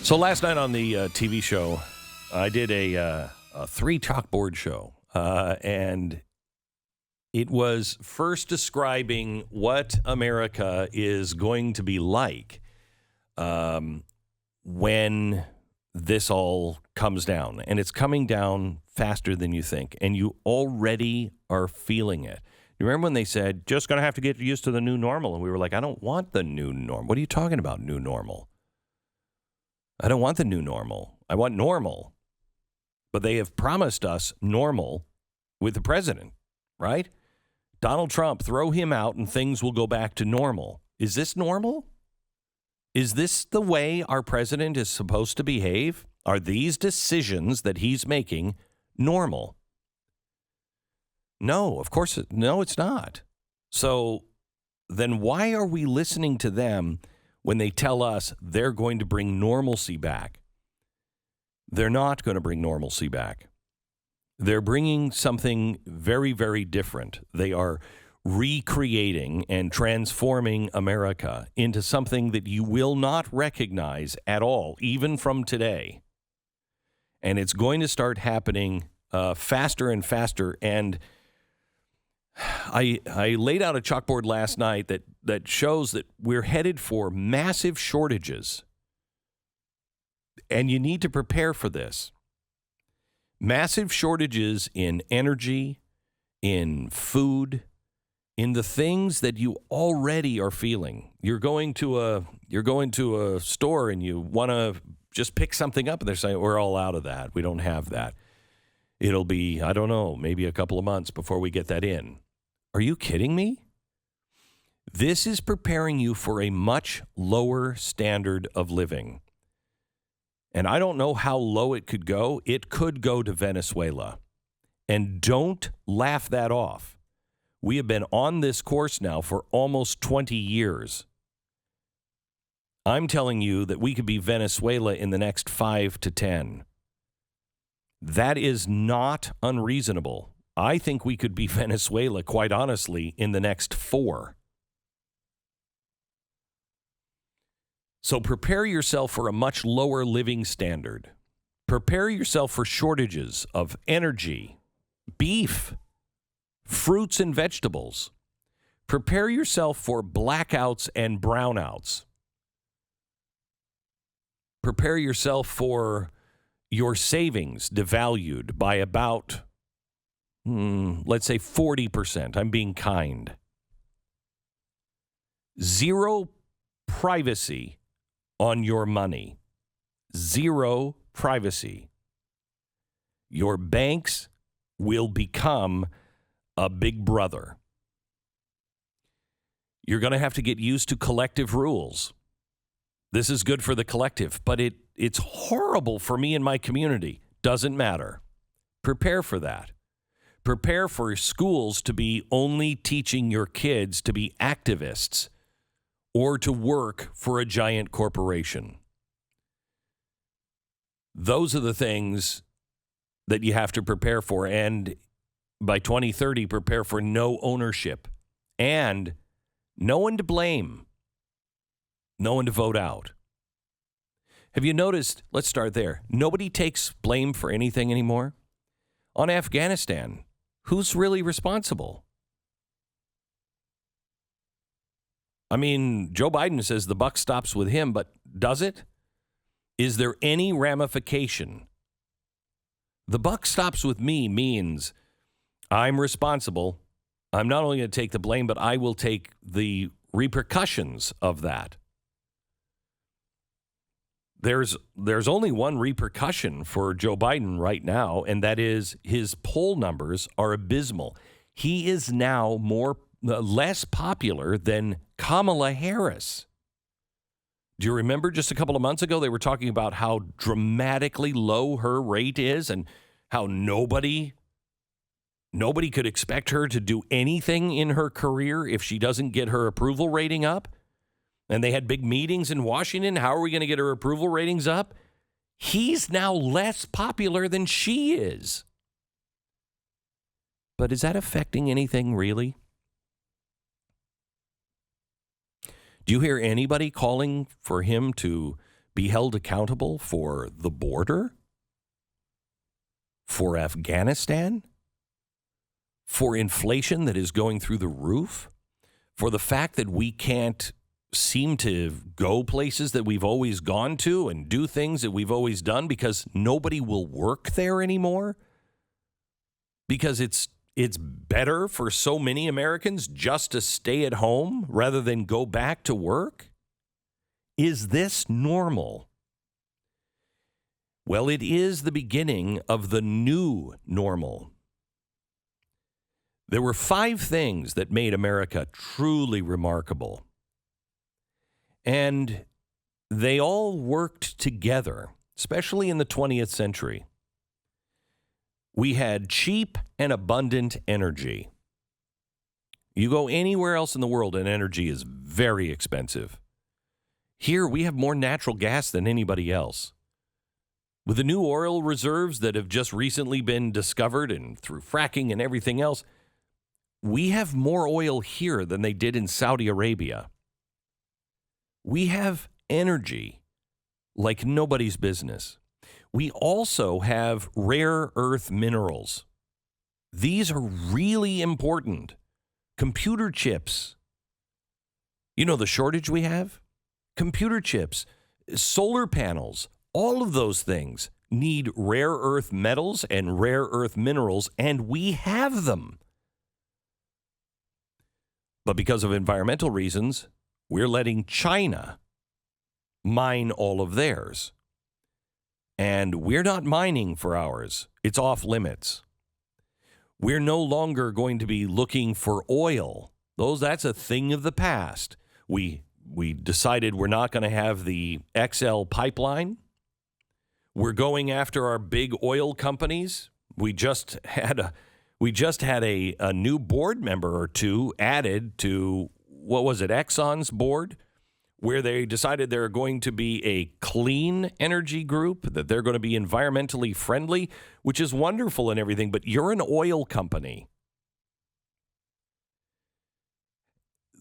So last night on the TV show, I did a 3 chalkboard show, and it was first describing what America is going to be like when this all comes down. And it's coming down faster than you think, and you already are feeling it. You remember when they said, just going to have to get used to the new normal? And we were like, I don't want the new normal. What are you talking about, new normal? I don't want the new normal. I want normal. But they have promised us normal with the president, right? Donald Trump, throw him out and things will go back to normal. Is this normal? Is this the way our president is supposed to behave? Are these decisions that he's making normal? No, of course, no, it's not. So then why are we listening to them when they tell us they're going to bring normalcy back? They're not going to bring normalcy back. They're bringing something very, very different. They are recreating and transforming America into something that you will not recognize at all, even from today. And it's going to start happening faster and faster. And I laid out a chalkboard last night that shows that we're headed for massive shortages. And you need to prepare for this. Massive shortages in energy, in food, in the things that you already are feeling. You're going to a store and you want to just pick something up and they're saying, we're all out of that. We don't have that. It'll be, I don't know, maybe a couple of months before we get that in. Are you kidding me? This is preparing you for a much lower standard of living. And I don't know how low it could go. It could go to Venezuela. And don't laugh that off. We have been on this course now for almost 20 years. I'm telling you that we could be Venezuela in the next 5 to 10. That is not unreasonable. I think we could be Venezuela, quite honestly, in the next 4. So prepare yourself for a much lower living standard. Prepare yourself for shortages of energy, beef, fruits and vegetables. Prepare yourself for blackouts and brownouts. Prepare yourself for your savings devalued by about, let's say 40%. I'm being kind. Zero privacy on your money. Zero privacy. Your banks will become a big brother. You're going to have to get used to collective rules. This is good for the collective, but it's horrible for me and my community. Doesn't matter. Prepare for that. Prepare for schools to be only teaching your kids to be activists or to work for a giant corporation. Those are the things that you have to prepare for. And by 2030, prepare for no ownership and no one to blame, no one to vote out. Have you noticed, let's start there, nobody takes blame for anything anymore? On Afghanistan, who's really responsible? I mean, Joe Biden says the buck stops with him, but does it? Is there any ramification? The buck stops with me means I'm responsible. I'm not only going to take the blame, but I will take the repercussions of that. There's only one repercussion for Joe Biden right now, and that is his poll numbers are abysmal. He is now less popular than Kamala Harris. Do you remember just a couple of months ago they were talking about how dramatically low her rate is and how nobody could expect her to do anything in her career if she doesn't get her approval rating up? And they had big meetings in Washington. How are we going to get her approval ratings up? He's now less popular than she is. But is that affecting anything really? Do you hear anybody calling for him to be held accountable for the border, for Afghanistan, for inflation that is going through the roof, for the fact that we can't seem to go places that we've always gone to and do things that we've always done because nobody will work there anymore? Because it's better for so many Americans just to stay at home rather than go back to work? Is this normal? Well, it is the beginning of the new normal. There were 5 things that made America truly remarkable. And they all worked together, especially in the 20th century. We had cheap and abundant energy. You go anywhere else in the world and energy is very expensive. Here we have more natural gas than anybody else. With the new oil reserves that have just recently been discovered and through fracking and everything else, we have more oil here than they did in Saudi Arabia. We have energy like nobody's business. We also have rare earth minerals. These are really important. Computer chips. You know the shortage we have? Computer chips, solar panels, all of those things need rare earth metals and rare earth minerals, and we have them. But because of environmental reasons, we're letting China mine all of theirs. And we're not mining for ours. It's off limits. We're no longer going to be looking for oil. That's a thing of the past. We decided we're not going to have the XL pipeline. We're going after our big oil companies. We just had a new board member or two added to, Exxon's board, where they decided they're going to be a clean energy group, that they're going to be environmentally friendly, which is wonderful and everything, but you're an oil company.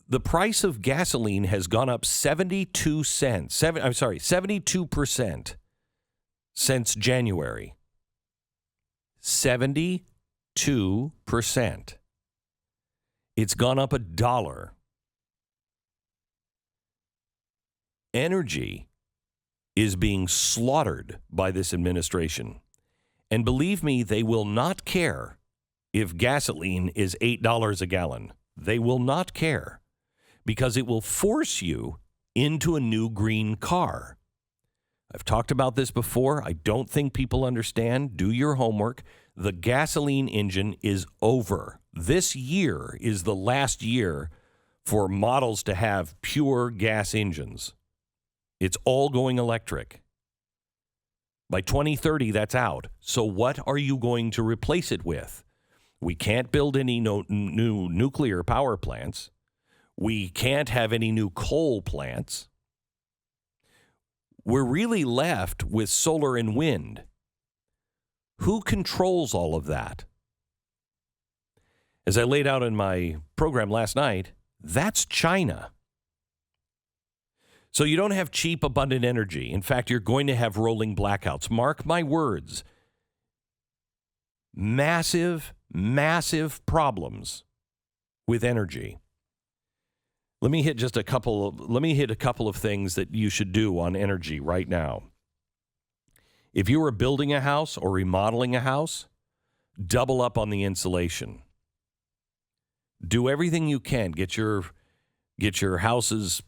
The price of gasoline has gone up 72% since January. 72%. It's gone up $1. Energy is being slaughtered by this administration. And believe me, they will not care if gasoline is $8 a gallon. They will not care because it will force you into a new green car. I've talked about this before. I don't think people understand. Do your homework. The gasoline engine is over. This year is the last year for models to have pure gas engines. It's all going electric. By 2030, that's out. So what are you going to replace it with? We can't build any new nuclear power plants. We can't have any new coal plants. We're really left with solar and wind. Who controls all of that? As I laid out in my program last night, that's China. So you don't have cheap, abundant energy. In fact, you're going to have rolling blackouts. Mark my words. Massive, massive problems with energy. Let me hit a couple of things that you should do on energy right now. If you are building a house or remodeling a house, double up on the insulation. Do everything you can. Get your houses,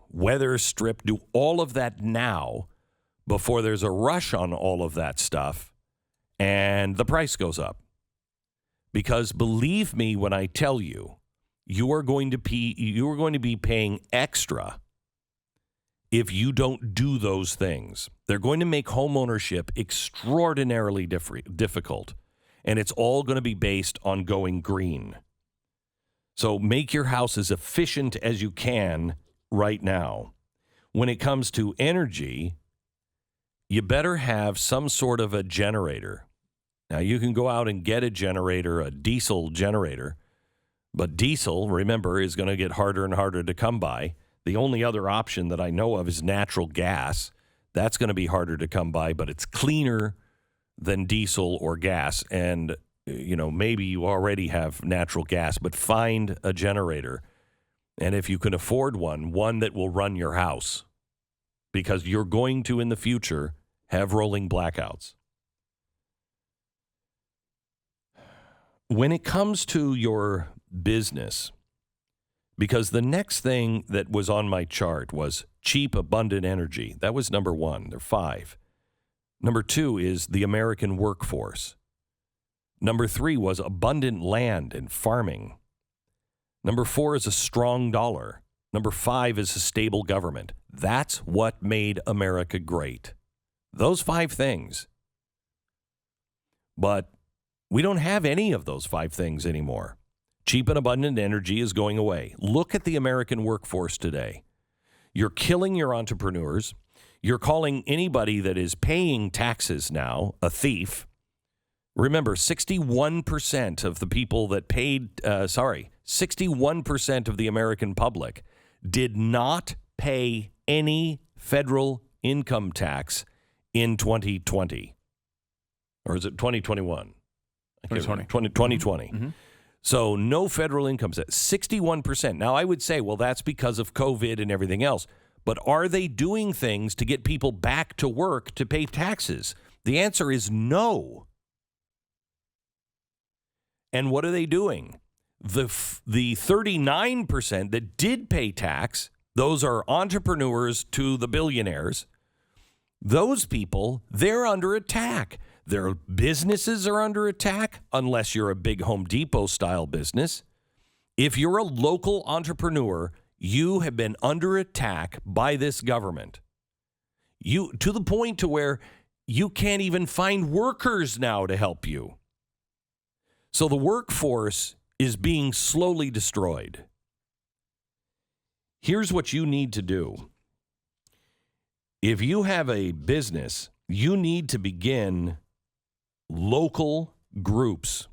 weather stripped. Do all of that now before there's a rush on all of that stuff and the price goes up. Because believe me when I tell you, you are going to be paying extra if you don't do those things. They're going to make homeownership extraordinarily difficult, and it's all going to be based on going green. So make your house as efficient as you can right now. When it comes to energy, you better have some sort of a generator. Now, you can go out and get a generator, a diesel generator, but diesel, remember, is going to get harder and harder to come by. The only other option that I know of is natural gas. That's going to be harder to come by, but it's cleaner than diesel or gas. And, maybe you already have natural gas, but find a generator. And if you can afford one that will run your house, because you're going to, in the future, have rolling blackouts. When it comes to your business, because the next thing that was on my chart was cheap, abundant energy. That was number one. There are 5. Number 2 is the American workforce. Number 3 was abundant land and farming. Number 4 is a strong dollar. Number 5 is a stable government. That's what made America great. Those 5 things. But we don't have any of those 5 things anymore. Cheap and abundant energy is going away. Look at the American workforce today. You're killing your entrepreneurs. You're calling anybody that is paying taxes now a thief. Remember, 61% of the people that 61% of the American public did not pay any federal income tax in 2020. Or is it 2021? 2020. Mm-hmm. So no federal income tax, 61%. Now, I would say, well, that's because of COVID and everything else. But are they doing things to get people back to work to pay taxes? The answer is no. And what are they doing? The 39% that did pay tax, those are entrepreneurs to the billionaires. Those people, they're under attack. Their businesses are under attack, unless you're a big Home Depot-style business. If you're a local entrepreneur, you have been under attack by this government. To the point to where you can't even find workers now to help you. So the workforce is being slowly destroyed. Here's what you need to do. If you have a business, you need to begin local groups.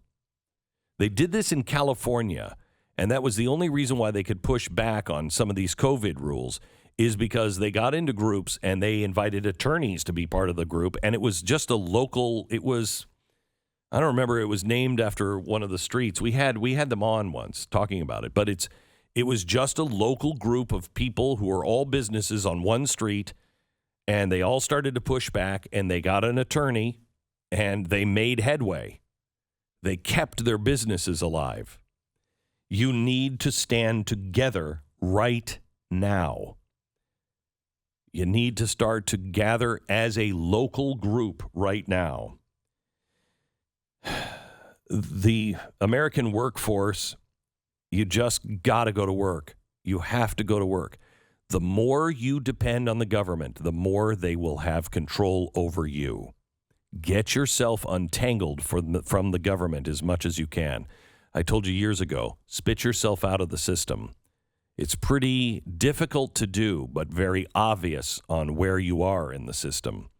They did this in California, and that was the only reason why they could push back on some of these COVID rules, is because they got into groups and they invited attorneys to be part of the group, and it was just a local, I don't remember, it was named after one of the streets. We had them on once talking about it, but it was just a local group of people who are all businesses on one street, and they all started to push back, and they got an attorney, and they made headway. They kept their businesses alive. You need to stand together right now. You need to start to gather as a local group right now. The American workforce, you just got to go to work. You have to go to work. The more you depend on the government, the more they will have control over you. Get yourself untangled from the government as much as you can. I told you years ago, spit yourself out of the system. It's pretty difficult to do, but very obvious on where you are in the system.